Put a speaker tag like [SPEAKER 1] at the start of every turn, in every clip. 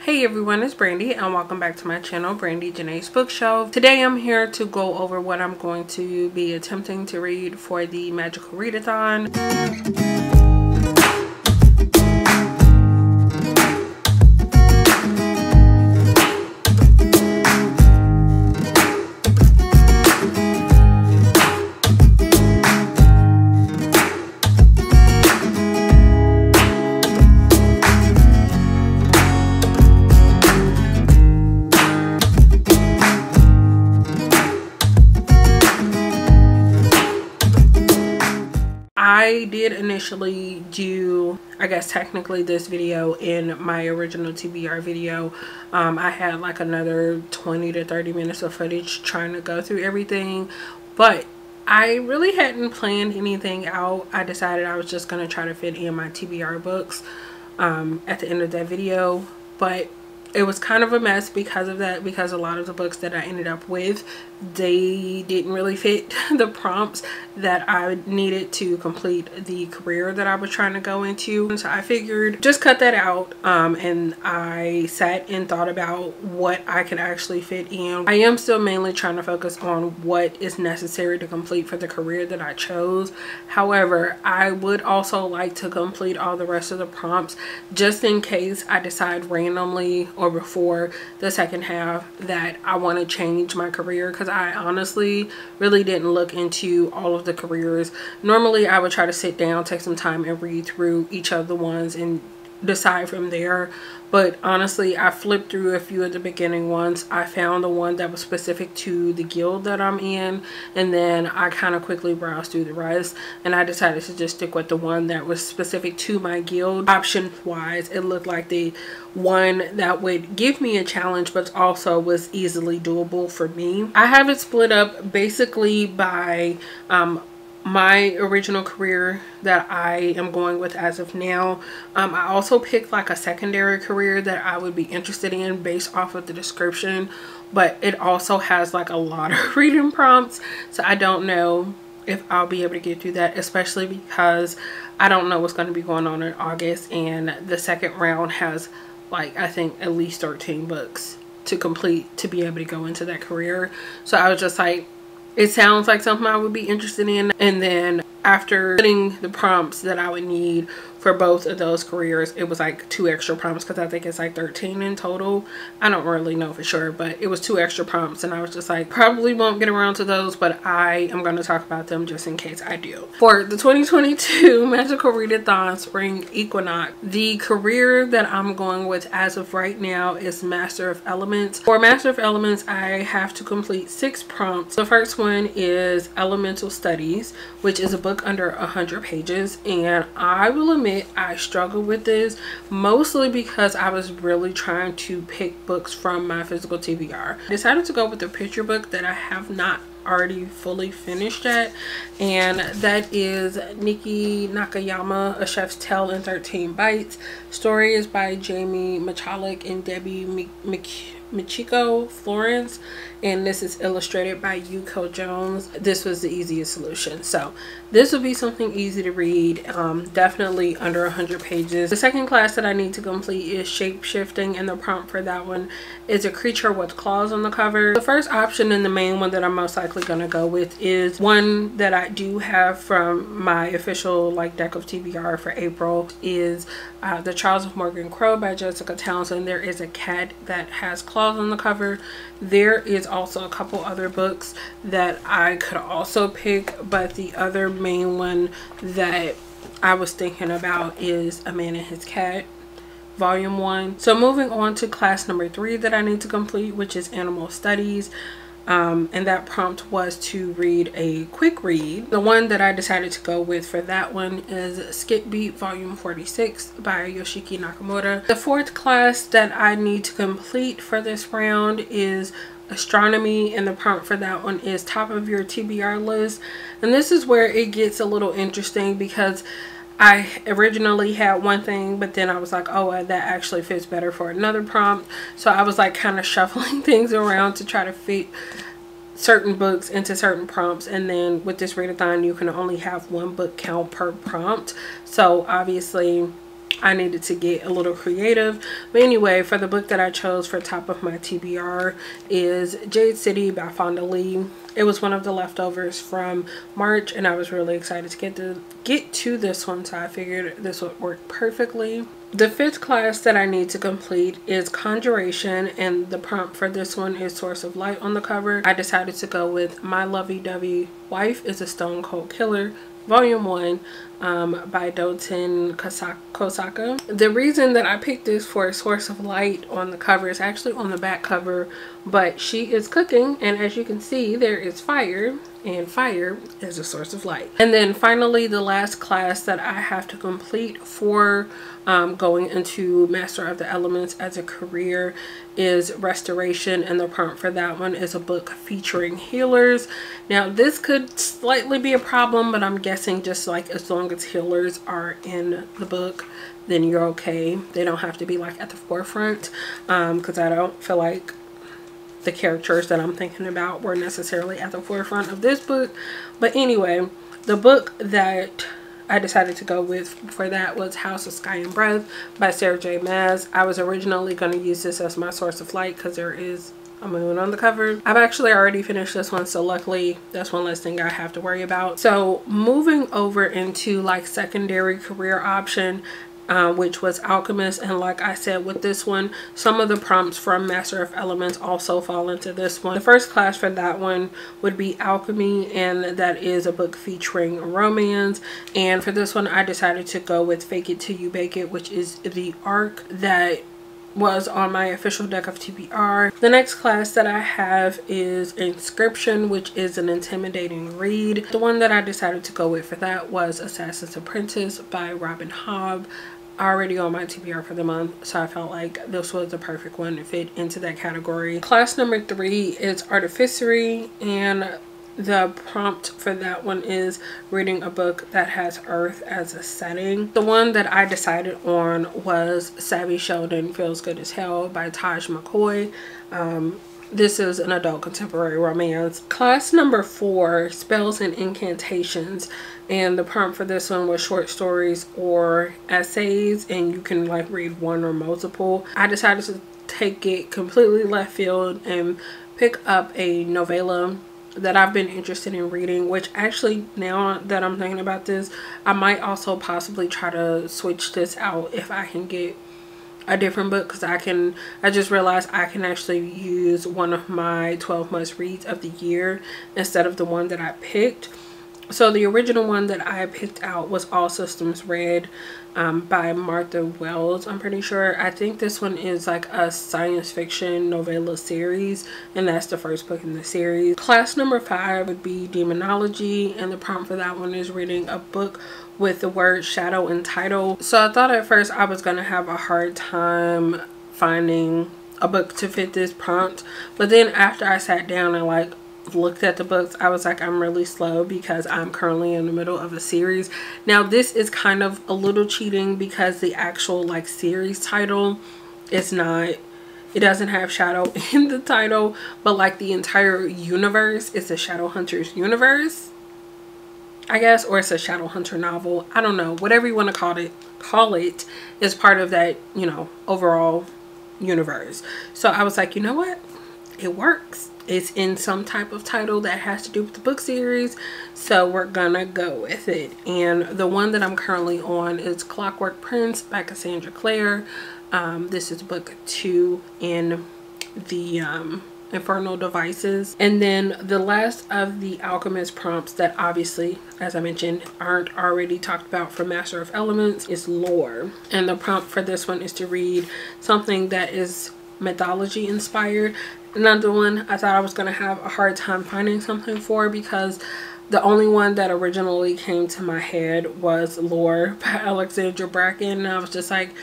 [SPEAKER 1] Hey everyone, it's Brandy and welcome back to my channel, Brandy Janae's Bookshelf. Today I'm here to go over what I'm going to be attempting to read for the Magical Readathon. I did initially do, I guess technically, this video in my original TBR video. I had like another 20 to 30 minutes of footage trying to go through everything, but I really hadn't planned anything out. I decided I was just going to try to fit in my TBR books at the end of that video, but it was kind of a mess because of that, because a lot of the books that I ended up with, they didn't really fit the prompts that I needed to complete the career that I was trying to go into. So I figured just cut that out, and I sat and thought about what I could actually fit in. I am still mainly trying to focus on what is necessary to complete for the career that I chose. However, I would also like to complete all the rest of the prompts just in case I decide randomly or before the second half that I want to change my career, because I honestly really didn't look into all of the careers. Normally I would try to sit down, take some time and read through each of the ones and decide from there, but honestly I flipped through a few of the beginning ones. I found the one that was specific to the guild that I'm in, and then I kind of quickly browsed through the rest, and I decided to just stick with the one that was specific to my guild. Option wise, it looked like the one that would give me a challenge but also was easily doable for me. I have it split up basically by my original career that I am going with as of now. I also picked like a secondary career that I would be interested in based off of the description, but it also has like a lot of reading prompts, so I don't know if I'll be able to get through that, especially because I don't know what's going to be going on in August, and the second round has like I think at least 13 books to complete to be able to go into that career. So I was just like, it sounds like something I would be interested in. And then after putting the prompts that I would need for both of those careers, it was like 2 extra prompts, because I think it's like 13 in total. I don't really know for sure, but it was 2 extra prompts, and I was just like, probably won't get around to those, but I am going to talk about them just in case I do. For the 2022 Magical Readathon Spring Equinox, the career that I'm going with as of right now is Master of Elements. For Master of Elements, I have to complete 6 prompts. The first one is Elemental Studies, which is a book under 100 pages, and I will admit I struggled with this mostly because I was really trying to pick books from my physical TBR. I decided to go with the picture book that I have not already fully finished yet, and that is Nikki Nakayama, A Chef's Tale in 13 Bites. Story is by Jamie Machalik and Debbie Michiko Florence, and this is illustrated by Yuko Jones. This was the easiest solution, so this would be something easy to read, definitely under 100 pages. The second class that I need to complete is Shape Shifting, and the prompt for that one is a creature with claws on the cover. The first option and the main one that I'm most likely going to go with is one that I do have from my official like deck of TBR for April, is The Trials of Morgan Crow by Jessica Townsend. There is a cat that has claws on the cover. There is also a couple other books that I could also pick, but the other main one that I was thinking about is A Man and His Cat Volume 1. So moving on to class number 3 that I need to complete, which is Animal Studies. And that prompt was to read a quick read. The one that I decided to go with for that one is Skip Beat Volume 46 by Yoshiki Nakamura. The fourth class that I need to complete for this round is Astronomy, and the prompt for that one is Top of Your TBR List. And this is where it gets a little interesting, because I originally had one thing, but then I was like, oh, that actually fits better for another prompt. So I was like kind of shuffling things around to try to fit certain books into certain prompts. And then with this readathon, you can only have 1 book count per prompt. So obviously I needed to get a little creative. But anyway, for the book that I chose for top of my TBR is Jade City by Fonda Lee. It was one of the leftovers from March, and I was really excited to get to this one, so I figured this would work perfectly. The 5th class that I need to complete is Conjuration, and the prompt for this one is Source of Light on the cover. I decided to go with My Lovey-Dovey Wife is a Stone Cold Killer, Volume 1 by Doten Kosaka. The reason that I picked this for a source of light on the cover is actually on the back cover, but she is cooking, and as you can see, there is fire, and fire is a source of light. And then finally, the last class that I have to complete for going into Master of the Elements as a career is Restoration, and the prompt for that one is a book featuring healers. Now this could slightly be a problem, but I'm guessing just like as long as healers are in the book, then you're okay. They don't have to be like at the forefront, because I don't feel like the characters that I'm thinking about were necessarily at the forefront of this book. But anyway, the book that I decided to go with for that was House of Sky and Breath by Sarah J. Maas. I was originally going to use this as my source of light because there is a moon on the cover. I've actually already finished this one, so luckily that's one less thing I have to worry about. So moving over into like secondary career option, which was Alchemist, and like I said with this one, some of the prompts from Master of Elements also fall into this one. The first class for that one would be Alchemy, and that is a book featuring romance. And for this one I decided to go with Fake It Till You Bake It, which is the arc that was on my official deck of TBR. The next class that I have is Inscription, which is an intimidating read. The one that I decided to go with for that was Assassin's Apprentice by Robin Hobb. Already on my TBR for the month, so I felt like this was the perfect one to fit into that category. Class number 3 is Artificery, and the prompt for that one is reading a book that has Earth as a setting. The one that I decided on was Savvy Sheldon Feels Good as Hell by Taj McCoy. This is an adult contemporary romance. Class number 4, Spells and Incantations, and the prompt for this one was short stories or essays, and you can like read one or multiple. I decided to take it completely left field and pick up a novella that I've been interested in reading, which actually, now that I'm thinking about this, I might also possibly try to switch this out if I can get a different book, because I just realized I can actually use one of my 12 must reads of the year instead of the one that I picked. So the original one that I picked out was All Systems Red by Martha Wells, I'm pretty sure. I think this one is like a science fiction novella series, and that's the first book in the series. Class number 5 would be Demonology, and the prompt for that one is reading a book with the word shadow in title. So I thought at first I was gonna have a hard time finding a book to fit this prompt, but then after I sat down and like looked at the books, I was like, I'm really slow because I'm currently in the middle of a series. Now this is kind of a little cheating because the actual like series title is not, it doesn't have shadow in the title, but like the entire universe is a Shadowhunters universe, I guess, or it's a Shadowhunter novel. I don't know, whatever you want to call it is part of that, you know, overall universe. So I was like, you know what, it works. It's in some type of title that has to do with the book series, so we're gonna go with it. And the one that I'm currently on is Clockwork Prince by Cassandra Clare. This is book 2 in the Infernal Devices. And then the last of the Alchemist prompts that obviously, as I mentioned, aren't already talked about from Master of Elements is Lore. And the prompt for this one is to read something that is mythology inspired. Another one I thought I was going to have a hard time finding something for, because the only one that originally came to my head was Lore by Alexandra Bracken, and I was just like,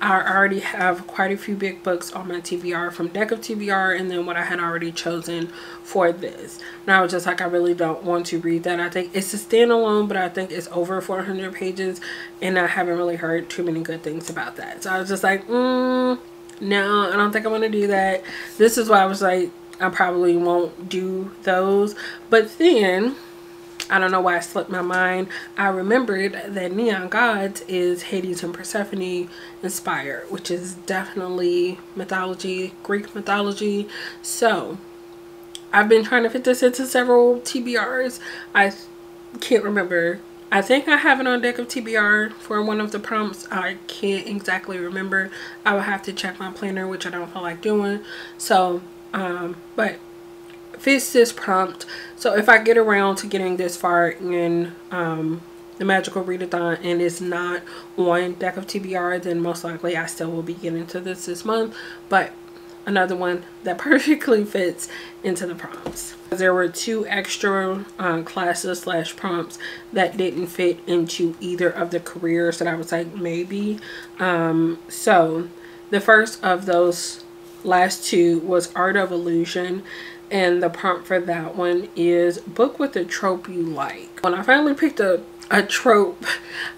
[SPEAKER 1] I already have quite a few big books on my TBR from deck of TBR, and then what I had already chosen for this, and I was just like, I really don't want to read that. I think it's a standalone, but I think it's over 400 pages, and I haven't really heard too many good things about that. So I was just like, no, I don't think I want to do that. This is why I was like, I probably won't do those. But then I don't know why it slipped my mind. I remembered that Neon Gods is Hades and Persephone inspired, which is definitely mythology, Greek mythology. So I've been trying to fit this into several TBRs. I can't remember. I think I have it on deck of TBR for one of the prompts. I can't exactly remember. I will have to check my planner, which I don't feel like doing. So, but fits this prompt. So if I get around to getting this far in the magical readathon and it's not on deck of TBR, then most likely I still will be getting to this month. But another one that perfectly fits into the prompts. There were 2 extra classes / prompts that didn't fit into either of the careers that I was like maybe. So the first of those last 2 was Art of Illusion, and the prompt for that one is book with a trope you like. When I finally picked a trope,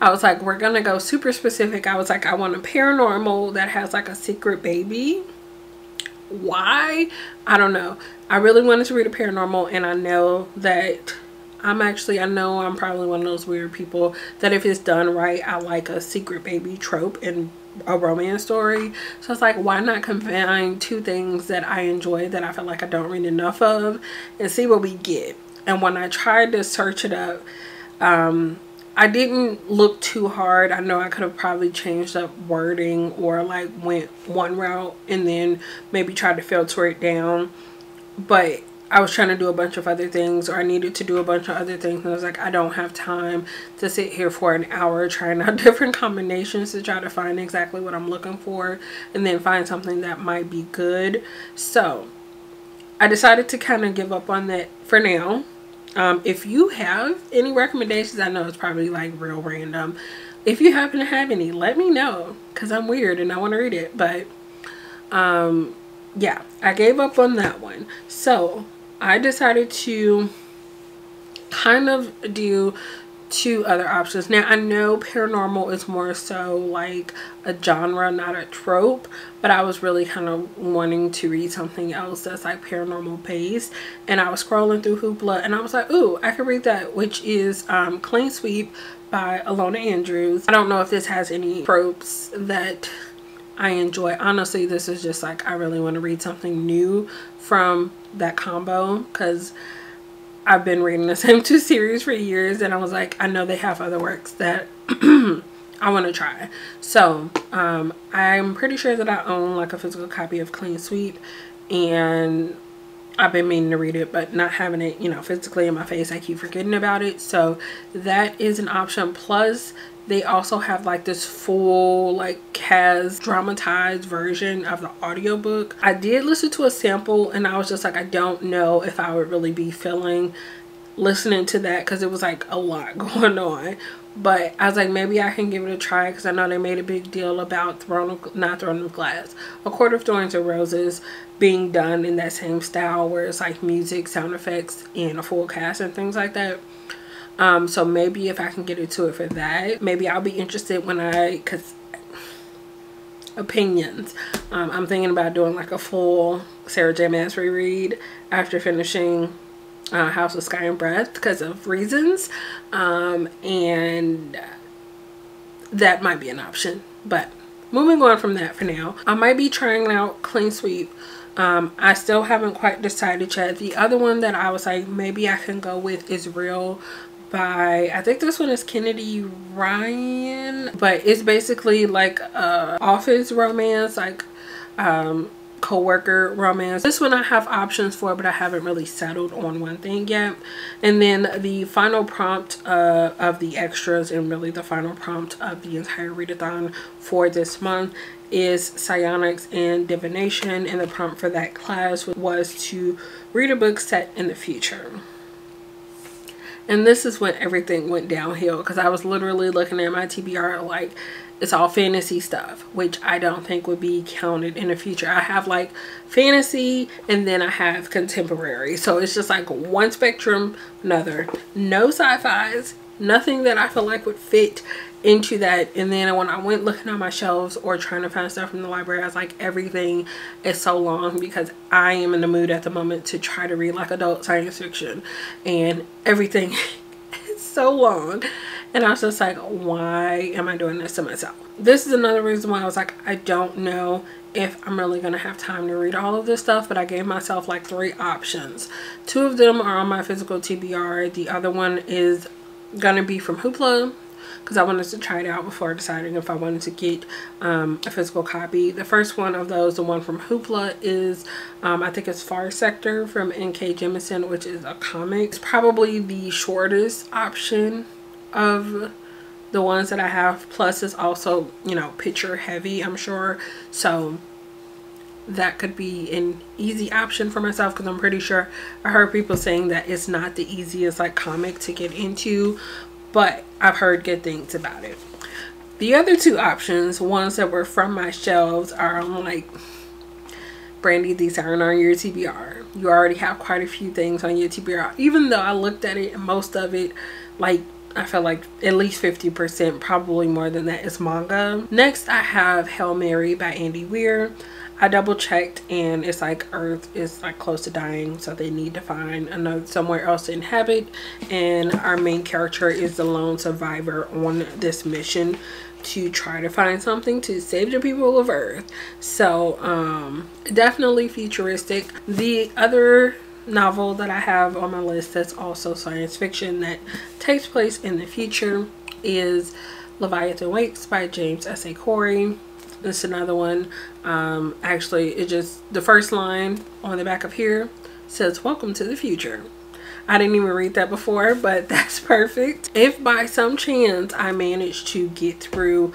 [SPEAKER 1] I was like, we're gonna go super specific. I was like, I want a paranormal that has like a secret baby. Why? I don't know. I really wanted to read a paranormal, and I know that I know I'm probably one of those weird people that if it's done right, I like a secret baby trope in a romance story. So it's like, why not combine 2 things that I enjoy that I feel like I don't read enough of and see what we get. And when I tried to search it up, I didn't look too hard. I know I could have probably changed up wording or like went one route and then maybe tried to filter it down, but I was trying to do a bunch of other things, or I needed to do a bunch of other things, and I was like, I don't have time to sit here for an hour trying out different combinations to try to find exactly what I'm looking for and then find something that might be good. So I decided to kind of give up on that for now. If you have any recommendations, I know it's probably like real random. If you happen to have any, let me know, because I'm weird and I want to read it. But yeah, I gave up on that one. So I decided to kind of do 2 other options. Now I know paranormal is more so like a genre, not a trope, but I was really kind of wanting to read something else that's like paranormal based, and I was scrolling through Hoopla and I was like, ooh, I could read that, which is Clean Sweep by Alona Andrews. I don't know if this has any tropes that I enjoy. Honestly, this is just like, I really want to read something new from that combo, because I've been reading the same 2 series for years, and I was like, I know they have other works that I want to try. So I'm pretty sure that I own like a physical copy of Clean Sweep, and I've been meaning to read it, but not having it, you know, physically in my face, I keep forgetting about it. So that is an option. Plus they also have like this full like Kaz dramatized version of the audiobook. I did listen to a sample and I was just like, I don't know if I would really be feeling listening to that, because it was like a lot going on. But I was like, maybe I can give it a try, because I know they made a big deal about Throne of Glass, A Court of Thorns and Roses being done in that same style where it's like music, sound effects, and a full cast and things like that. So maybe if I can get into it for that, maybe I'll be interested when because opinions. I'm thinking about doing like a full Sarah J. Maas reread after finishing House of Sky and Breath because of reasons, and that might be an option. But moving on from that for now, I might be trying out Clean Sweep. I still haven't quite decided yet. The other one that I was like, maybe I can go with is Real by, I think this one is Kennedy Ryan, but it's basically like a office romance, like co-worker romance. This one I have options for, but I haven't really settled on one thing yet. And then the final prompt of the extras, and really the final prompt of the entire readathon for this month, is psionics and divination, and the prompt for that class was to read a book set in the future. And this is when everything went downhill, because I was literally looking at my TBR like it's all fantasy stuff, which I don't think would be counted in the future. I have like fantasy and then I have contemporary, so it's just like one spectrum, another. No sci-fis, nothing that I feel like would fit into that. And then when I went looking on my shelves or trying to find stuff from the library, I was like, everything is so long, because I am in the mood at the moment to try to read like adult science fiction, and everything so long. And I was just like, why am I doing this to myself? This is another reason why I was like, I don't know if I'm really gonna have time to read all of this stuff, but I gave myself like 3 options. 2 of them are on my physical TBR. The other one is gonna be from Hoopla, because I wanted to try it out before deciding if I wanted to get a physical copy. The first one of those, the one from Hoopla, is I think it's Far Sector from N.K. Jemisin, which is a comic. It's probably the shortest option of the ones that I have, plus it's also, you know, picture heavy, I'm sure, so that could be an easy option for myself, because I'm pretty sure I heard people saying that it's not the easiest like comic to get into, but I've heard good things about it. The other 2 options, ones that were from my shelves, are like, Brandy, these aren't on your TBR. You already have quite a few things on your TBR. Even though I looked at it and most of it, like, I feel like at least 50%, probably more than that, is manga. Next, I have Hail Mary by Andy Weir. I double checked and it's like Earth is like close to dying, so they need to find another somewhere else to inhabit, and our main character is the lone survivor on this mission to try to find something to save the people of Earth. So definitely futuristic. The other novel that I have on my list that's also science fiction that takes place in the future is Leviathan Wakes by James S.A. Corey. It's another one. Actually, it just, the first line on the back of here says, "Welcome to the future." I didn't even read that before, but that's perfect. If by some chance I manage to get through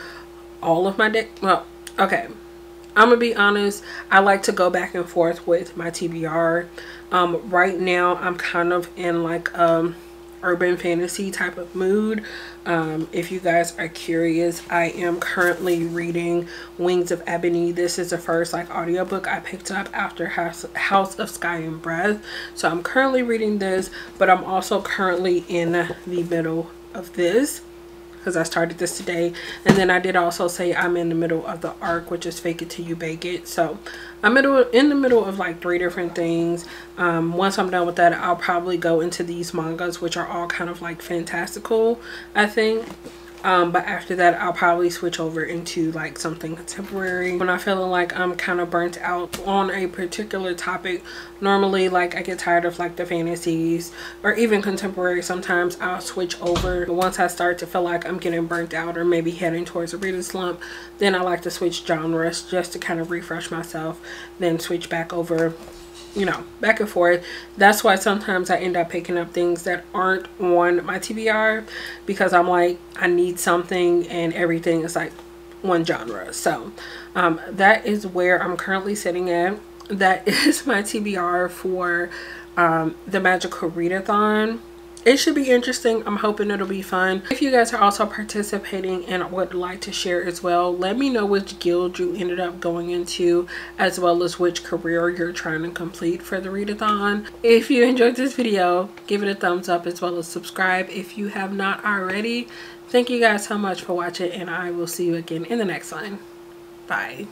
[SPEAKER 1] all of my deck, well, okay, I'm gonna be honest, I like to go back and forth with my TBR. Right now I'm kind of in like urban fantasy type of mood. If you guys are curious, I am currently reading Wings of Ebony. This is the first like audiobook I picked up after House of Sky and Breath. So I'm currently reading this, but I'm also currently in the middle of this, because I started this today. And then I did also say I'm in the middle of the arc, which is Fake It Till You Bake It. So I'm in the middle of like 3 different things. Once I'm done with that, I'll probably go into these mangas, which are all kind of like fantastical, I think. But after that, I'll probably switch over into like something contemporary. When I'm feeling like I'm kind of burnt out on a particular topic, normally like I get tired of like the fantasies or even contemporary, sometimes I'll switch over. But once I start to feel like I'm getting burnt out or maybe heading towards a reader slump, then I like to switch genres just to kind of refresh myself, then switch back over, you know, back and forth. That's why sometimes I end up picking up things that aren't on my TBR, because I'm like, I need something and everything is like one genre. So that is where I'm currently sitting at. That is my TBR for the Magical Readathon. It should be interesting. I'm hoping it'll be fun. If you guys are also participating and would like to share as well, let me know which guild you ended up going into, as well as which career you're trying to complete for the readathon. If you enjoyed this video, give it a thumbs up, as well as subscribe if you have not already. Thank you guys so much for watching, and I will see you again in the next one. Bye.